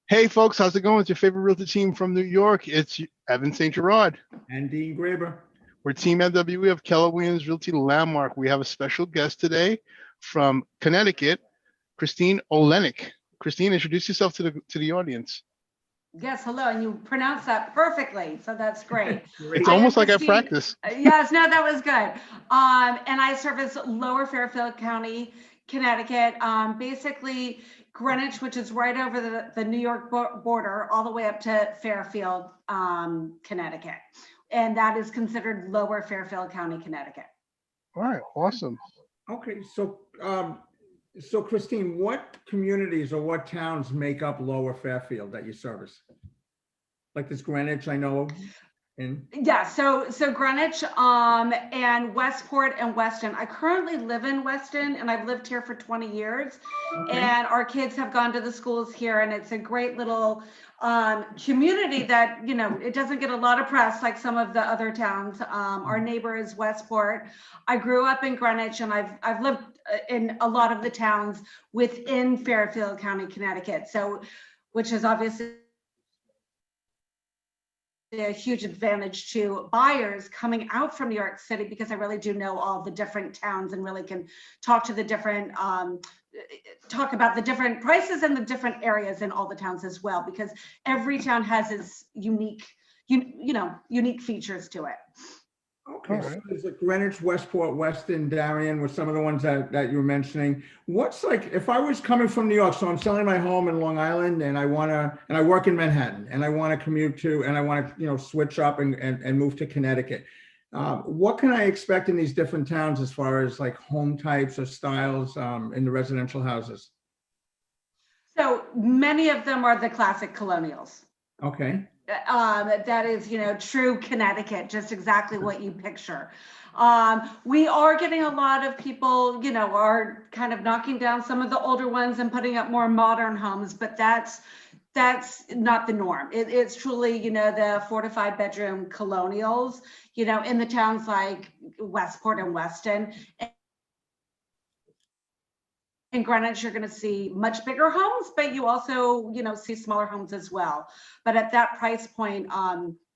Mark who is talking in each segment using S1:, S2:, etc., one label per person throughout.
S1: Hey folks, how's it going? It's your favorite realtor team from New York. It's Evantz Saint-Gerard.
S2: And Dean Graber.
S1: We're Team NWE of Keller Williams Realty Landmark. We have a special guest today from Connecticut, Christine Oleynick. Christine, introduce yourself to the audience.
S3: Yes, hello, and you pronounced that perfectly, so that's great.
S1: It's almost like I practice.
S3: Yes, no, that was good. And I service Lower Fairfield County, Connecticut, basically Greenwich, which is right over the New York border, all the way up to Fairfield, Connecticut. And that is considered Lower Fairfield County, Connecticut.
S1: All right, awesome.
S2: Okay, so Christine, what communities or what towns make up Lower Fairfield that you service? Like this Greenwich, I know.
S3: Yeah, so Greenwich and Westport and Weston. I currently live in Weston, and I've lived here for 20 years. Okay. And our kids have gone to the schools here, and it's a great little community that, you know, it doesn't get a lot of press like some of the other towns. Our neighbor is Westport. I grew up in Greenwich, and I've lived in a lot of the towns within Fairfield County, Connecticut. So, which is obviously a huge advantage to buyers coming out from New York City, because I really do know all the different towns and really can talk to the different, talk about the different prices and the different areas in all the towns as well, because every town has its unique, unique features to it.
S2: Okay, so there's like Greenwich, Westport, Weston, Darien were some of the ones that you were mentioning. What's like, if I was coming from New York, so I'm selling my home in Long Island and I work in Manhattan and I want to commute to, and I want to, switch up and move to Connecticut. What can I expect in these different towns as far as like home types or styles in the residential houses?
S3: So many of them are the classic colonials.
S2: Okay.
S3: That is, true Connecticut, just exactly what you picture. We are getting a lot of people, are kind of knocking down some of the older ones and putting up more modern homes, but that's not the norm. It's truly, the 4 to 5 bedroom colonials, in the towns like Westport and Weston. In Greenwich, you're going to see much bigger homes, but you also, see smaller homes as well. But at that price point,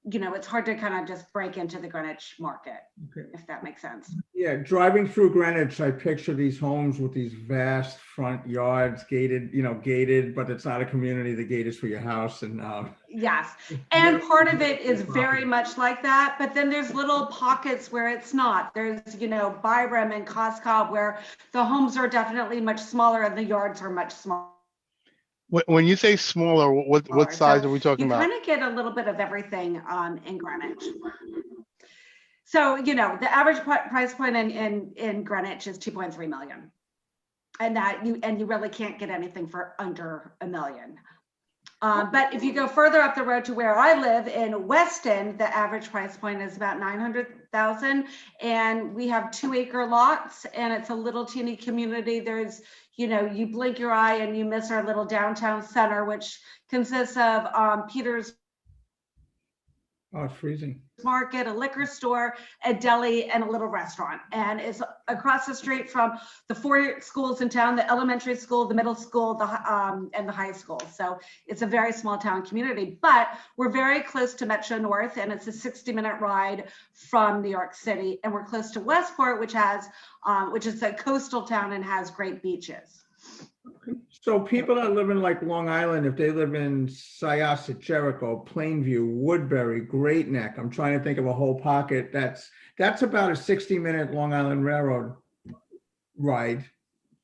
S3: it's hard to kind of just break into the Greenwich market, okay, if that makes sense.
S2: Yeah, driving through Greenwich, I picture these homes with these vast front yards, gated, but it's not a community. The gate is for your house. And
S3: yes, and part of it is very much like that, but then there's little pockets where it's not. There's, Byram and Coscob, where the homes are definitely much smaller and the yards are much smaller.
S1: When you say smaller, what size are we talking about?
S3: You kind of get a little bit of everything in Greenwich. So, the average price point in Greenwich is 2.3 million. And you really can't get anything for under $1 million. But if you go further up the road to where I live in Weston, the average price point is about 900,000, and we have 2-acre lots, and it's a little teeny community. There's, you blink your eye and you miss our little downtown center, which consists of Peter's.
S2: Oh, it's freezing.
S3: Market, a liquor store, a deli, and a little restaurant. And it's across the street from the 4 schools in town, the elementary school, the middle school, and the high school. So it's a very small town community, but we're very close to Metro North, and it's a 60-minute ride from New York City. And we're close to Westport, which is a coastal town and has great beaches.
S2: So people that live in like Long Island, if they live in Syosset, Jericho, Plainview, Woodbury, Great Neck, I'm trying to think of a whole pocket. That's about a 60-minute Long Island Railroad ride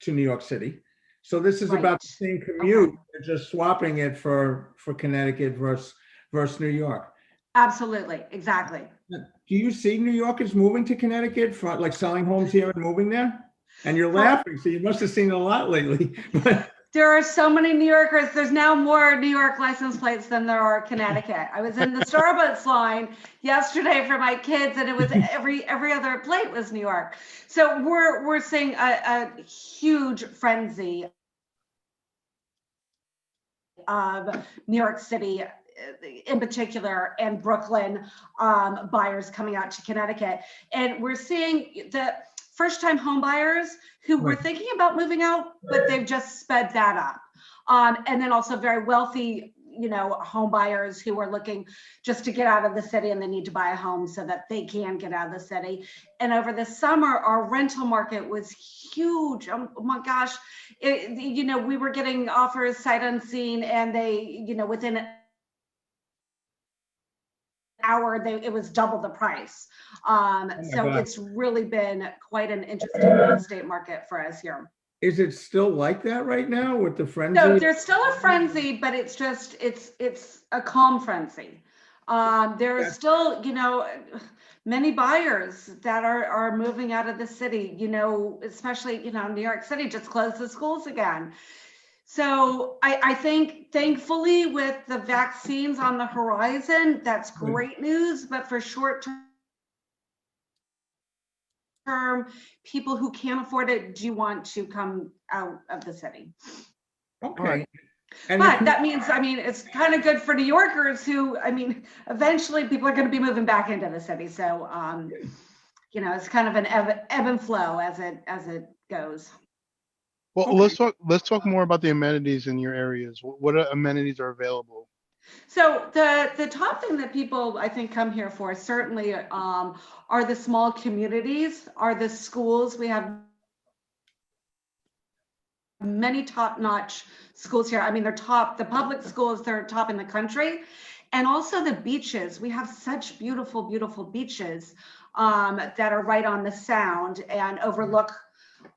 S2: to New York City. So this is about the same commute, okay, just swapping it for Connecticut versus New York.
S3: Absolutely, exactly.
S2: Do you see New Yorkers moving to Connecticut, for like selling homes here and moving there? And you're laughing, so you must have seen a lot lately.
S3: There are so many New Yorkers. There's now more New York license plates than there are Connecticut. I was in the Starbucks line yesterday for my kids, and it was every other plate was New York. So we're seeing a huge frenzy of New York City in particular, and Brooklyn buyers coming out to Connecticut. And we're seeing the first-time home buyers who were thinking about moving out, but they've just sped that up. And then also very wealthy home buyers who are looking just to get out of the city and they need to buy a home so that they can get out of the city. And over the summer, our rental market was huge. Oh my gosh. We were getting offers sight unseen, and they, within an hour, it was double the price. So it's really been quite an interesting real estate market for us here.
S2: Is it still like that right now with the frenzy?
S3: So there's still a frenzy, but it's just, it's a calm frenzy. There are still, many buyers that are moving out of the city, especially, New York City just closed the schools again. So I think, thankfully, with the vaccines on the horizon, that's great news. But for short term, people who can't afford it do want to come out of the city.
S2: Okay.
S3: But that means, it's kind of good for New Yorkers who, eventually people are going to be moving back into the city. So, it's kind of an ebb and flow as it goes.
S1: Well, let's talk more about the amenities in your areas. What amenities are available?
S3: So the top thing that people, I think, come here for certainly are the small communities, are the schools. We have many top-notch schools here. They're top, the public schools, they're top in the country. And also the beaches. We have such beautiful, beautiful beaches that are right on the Sound and overlook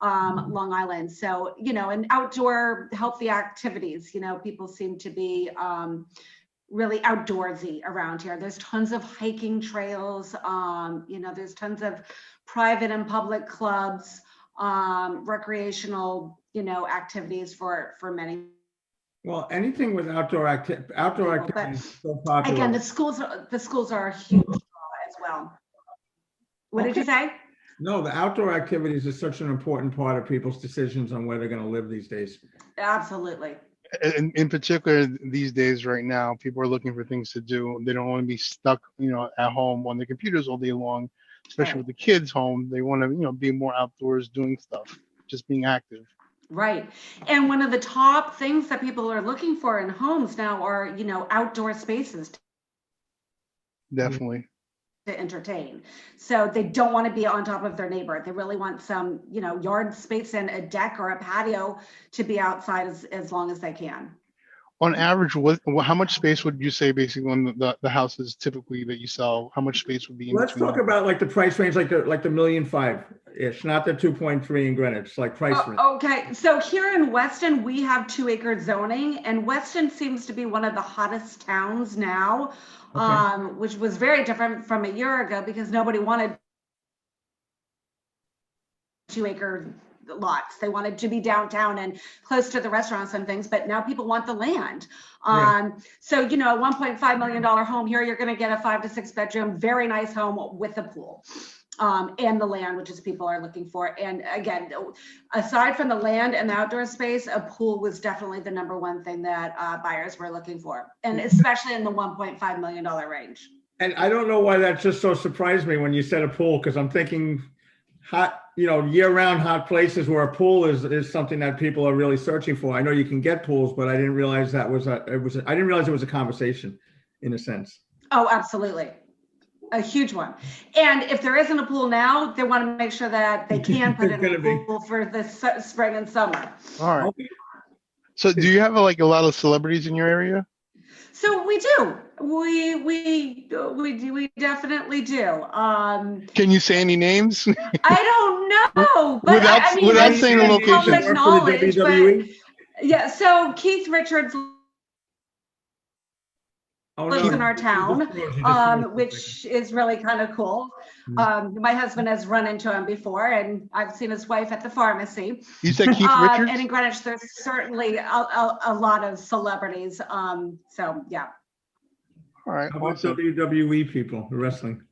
S3: Long Island. So, and outdoor healthy activities, people seem to be really outdoorsy around here. There's tons of hiking trails, there's tons of private and public clubs, recreational, activities for many.
S2: Well, anything with outdoor activities is so popular.
S3: Again, the schools are a huge draw as well. What did you say?
S2: No, the outdoor activities is such an important part of people's decisions on where they're going to live these days.
S3: Absolutely.
S1: In particular, these days, right now, people are looking for things to do. They don't want to be stuck, at home on their computers all day long, especially with the kids home. They want to, be more outdoors doing stuff, just being active.
S3: Right. And one of the top things that people are looking for in homes now are, outdoor spaces.
S1: Definitely.
S3: To entertain. So they don't want to be on top of their neighbor. They really want some, yard space and a deck or a patio to be outside as long as they can.
S1: On average, how much space would you say basically on the houses typically that you sell? How much space would be in
S2: Let's talk about like the price range, like the $1.5 million-ish, not the 2.3 in Greenwich, like price range.
S3: Okay, so here in Weston, we have 2-acre zoning, and Weston seems to be one of the hottest towns now. Okay. Which was very different from a year ago because nobody wanted 2-acre lots. They wanted to be downtown and close to the restaurants and things, but now people want the land. So, a $1.5 million home here, you're going to get a 5 to 6 bedroom, very nice home with a pool. And the land, which is people are looking for. And again, aside from the land and the outdoor space, a pool was definitely the number one thing that buyers were looking for, and especially in the $1.5 million range.
S2: And I don't know why that just so surprised me when you said a pool, because I'm thinking hot, year-round hot places where a pool is something that people are really searching for. I know you can get pools, but I didn't realize I didn't realize it was a conversation in a sense.
S3: Oh, absolutely. A huge one. And if there isn't a pool now, they want to make sure that they can put in a pool for the spring and summer.
S1: All right. So do you have a lot of celebrities in your area?
S3: So we do. We definitely do.
S1: Can you say any names?
S3: I don't know. But
S1: without saying the location.
S3: Public knowledge, but, yeah, so Keith Richards lives in our town, which is really kind of cool. My husband has run into him before, and I've seen his wife at the pharmacy.
S1: You said Keith Richards?
S3: And in Greenwich, there's certainly a lot of celebrities. So, yeah.
S1: All right.
S2: How about WWE people, the wrestling?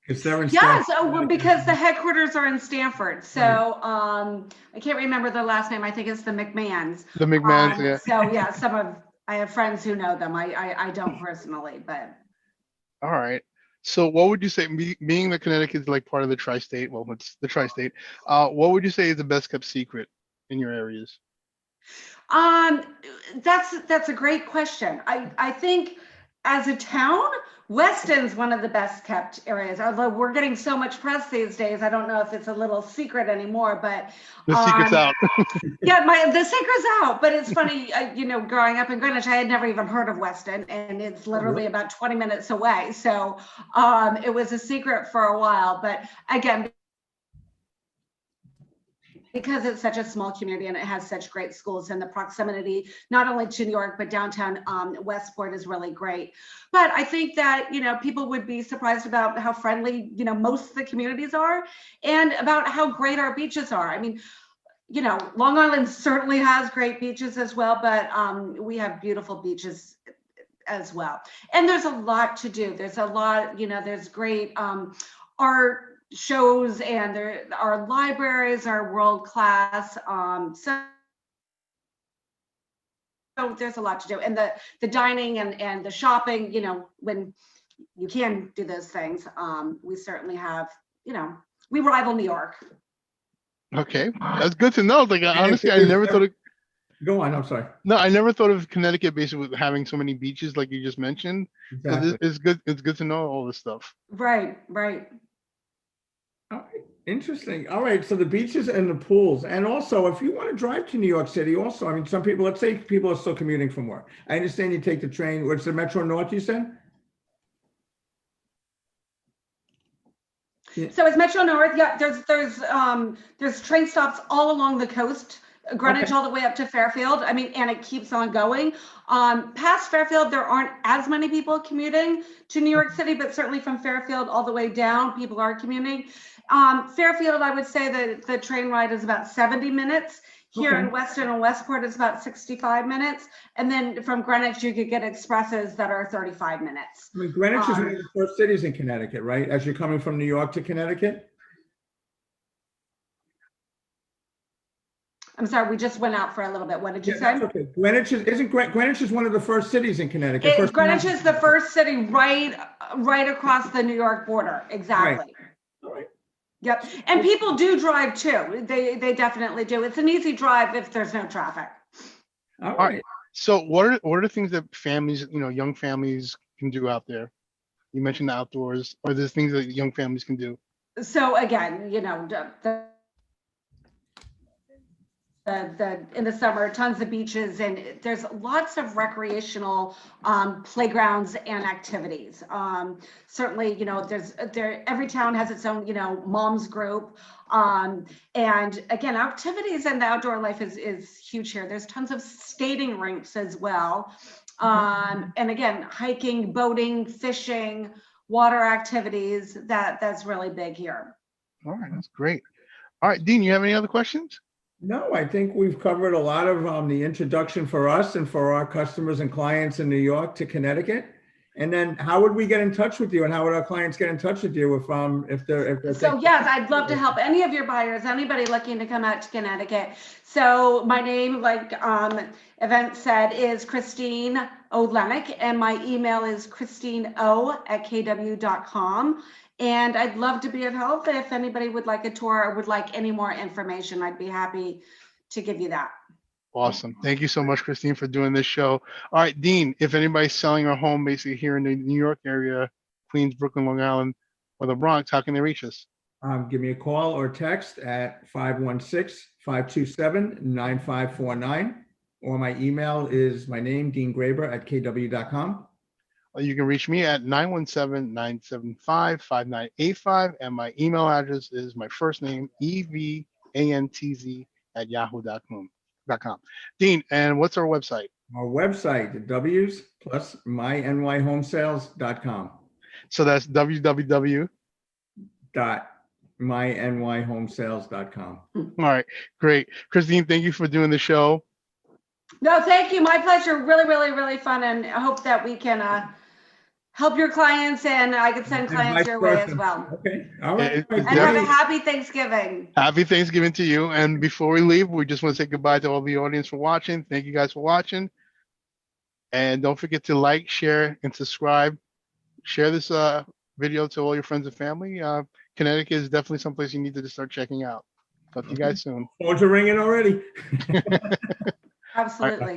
S2: Because they're in
S3: Stanford. Because the headquarters are in Stanford. So I can't remember their last name. I think it's the McMahons.
S1: The McMahons, yeah.
S3: So, yeah, I have friends who know them. I don't personally, but.
S1: All right. So what would you say, being that Connecticut is part of the tri-state, well, it's the tri-state, what would you say is the best kept secret in your areas?
S3: Um, that's a great question. I think as a town, Weston's one of the best kept areas. Although we're getting so much press these days, I don't know if it's a little secret anymore. But
S1: The secret's out.
S3: yeah, the secret's out. But it's funny, growing up in Greenwich, I had never even heard of Weston, and it's literally about 20 minutes away. So it was a secret for a while. But again, because it's such a small community and it has such great schools, and the proximity not only to New York but downtown Westport is really great. But I think that people would be surprised about how friendly most of the communities are, and about how great our beaches are. I mean, Long Island certainly has great beaches as well, but we have beautiful beaches as well. And there's a lot to do. There's a lot, there's great art shows, and our libraries are world class. So there's a lot to do, and the dining and the shopping. When you can do those things, we certainly have. We rival New York.
S1: Okay, that's good to know. Like honestly, I never thought of.
S2: Go on. I'm sorry.
S1: No, I never thought of Connecticut basically with having so many beaches, like you just mentioned.
S2: Exactly.
S1: So it's good. It's good to know all this stuff.
S3: Right.
S2: All right. Interesting. All right. So the beaches and the pools. And also, if you want to drive to New York City, also, I mean, some people, let's say people are still commuting from work. I understand you take the train. What's the Metro North, you said? Yeah.
S3: So it's Metro North. Yeah, there's train stops all along the coast, Greenwich all the way up to Fairfield. I mean, and it keeps on going. Past Fairfield, there aren't as many people commuting to New York City, but certainly from Fairfield all the way down, people are commuting. Fairfield, I would say that the train ride is about 70 minutes. Here in Weston and Westport, it's about 65 minutes. And then from Greenwich, you could get expresses that are 35 minutes.
S2: I mean, Greenwich is one of the first cities in Connecticut, right? As you're coming from New York to Connecticut?
S3: I'm sorry, we just went out for a little bit. What did you say?
S2: Okay. Greenwich is one of the first cities in Connecticut.
S3: Greenwich is the first city right across the New York border. Exactly.
S2: All right.
S3: Yep. And people do drive too. They definitely do. It's an easy drive if there's no traffic.
S2: All right.
S1: So what are the things that families, young families can do out there? You mentioned the outdoors. Are there things that young families can do?
S3: So again, in the summer, tons of beaches, and there's lots of recreational playgrounds and activities. Certainly, every town has its own, mom's group. And again, activities and the outdoor life is huge here. There's tons of skating rinks as well. And again, hiking, boating, fishing, water activities, that's really big here.
S1: All right, that's great. All right, Dean, you have any other questions?
S2: No, I think we've covered a lot of the introduction for us and for our customers and clients in New York to Connecticut. And then how would we get in touch with you, and how would our clients get in touch with you if they're
S3: So yes, I'd love to help any of your buyers, anybody looking to come out to Connecticut. So my name, like Evantz said, is Christine Oleynick, and my email is christineo@kw.com. And I'd love to be of help. If anybody would like a tour or would like any more information, I'd be happy to give you that.
S1: Awesome. Thank you so much, Christine, for doing this show. All right, Dean, if anybody's selling a home basically here in the New York area, Queens, Brooklyn, Long Island, or the Bronx, how can they reach us?
S2: Give me a call or text at 516-527-9549. Or my email is my name, Dean Graber, @kw.com.
S1: You can reach me at 917-975-5985. And my email address is my first name, evantz@yahoo.com. Dean, and what's our website?
S2: Our website, the W's plus mynyhomesales.com.
S1: So that's
S2: www.mynyhomesales.com.
S1: All right, great. Christine, thank you for doing the show.
S3: No, thank you. My pleasure. Really, really, really fun. And I hope that we can help your clients, and I can send clients your way as well.
S2: Okay. All right.
S3: And have a happy Thanksgiving.
S1: Happy Thanksgiving to you. And before we leave, we just want to say goodbye to all the audience for watching. Thank you guys for watching. And don't forget to like, share, and subscribe. Share this video to all your friends and family. Connecticut is definitely someplace you need to start checking out. Talk to you guys soon.
S2: Phones are ringing already.
S3: Absolutely.